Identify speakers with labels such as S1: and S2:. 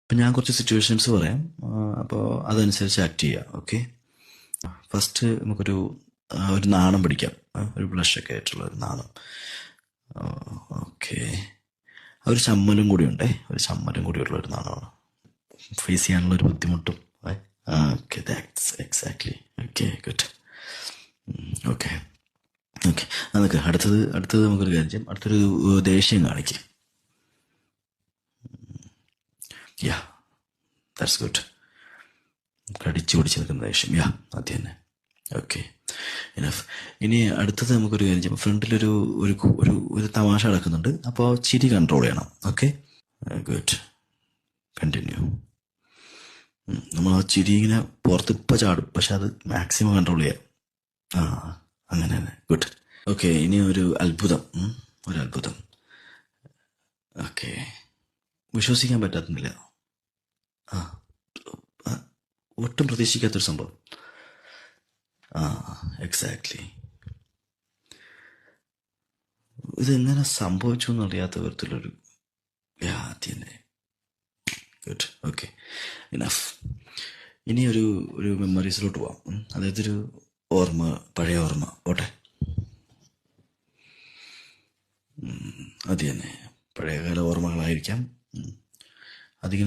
S1: ഇപ്പം ഞാൻ കുറച്ച് സിറ്റുവേഷൻസ് പറയാം, അപ്പോൾ അതനുസരിച്ച് ആക്ട് ചെയ്യുക. ഓക്കെ, ഫസ്റ്റ് നമുക്കൊരു ഒരു നാണം പിടിക്കാം, ഒരു ബ്ലഷൊക്കെ ആയിട്ടുള്ള ഒരു നാണം. ഓക്കെ, ഒരു ചമ്മലും കൂടി ഉണ്ടേ, ഒരു ചമ്മലും കൂടിയുള്ള ഒരു നാണമാണ്. ഫേസ് ചെയ്യാനുള്ള ഒരു ബുദ്ധിമുട്ടും. Okay, that's exactly. Okay, good. Okay okay, നമുക്ക് അടുത്തത് നമുക്കൊരു കാര്യം ചെയ്യാം. അടുത്തൊരു ദേഷ്യം കാണിക്കും. യാ, ദാറ്റ്സ് ഗുഡ്. കടിച്ചു പിടിച്ച് നിൽക്കുന്ന ദേഷ്യം. യാ, അത് തന്നെ. Okay, enough. ഇനി അടുത്തത് നമുക്കൊരു കാര്യം ചെയ്യാം. ഫ്രണ്ടിലൊരു ഒരു ഒരു ഒരു തമാശ നടക്കുന്നുണ്ട്, അപ്പോൾ ചിരി കൺട്രോൾ ചെയ്യണം. Okay, good. കണ്ടിന്യൂ. നമ്മൾ ആ ചിരി ഇങ്ങനെ പുറത്ത് ഇപ്പം ചാടും, പക്ഷെ അത് മാക്സിമം കൺട്രോൾ ചെയ്യാം. ആ, അങ്ങനെ തന്നെ. ഗുഡ്. ഓക്കെ, ഇനി ഒരു അത്ഭുതം. ഒരു അത്ഭുതം. ഓക്കെ, വിശ്വസിക്കാൻ പറ്റാത്തുന്നില്ല. ആ, ഒട്ടും പ്രതീക്ഷിക്കാത്തൊരു സംഭവം. ആ, എക്സാക്ട്ലി. ഇതെങ്ങനെ സംഭവിച്ചു എന്നറിയാത്ത വിധത്തിലൊരു തന്നെ. ഗുഡ്. Okay, enough. ഇനി ഒരു മെമ്മറീസിലോട്ട് പോവാം. അതായത് ഒരു ഓർമ്മ, പഴയ ഓർമ്മ പോട്ടെ. അത് തന്നെ, പഴയകാല ഓർമ്മകളായിരിക്കാം. അതിങ്ങനെ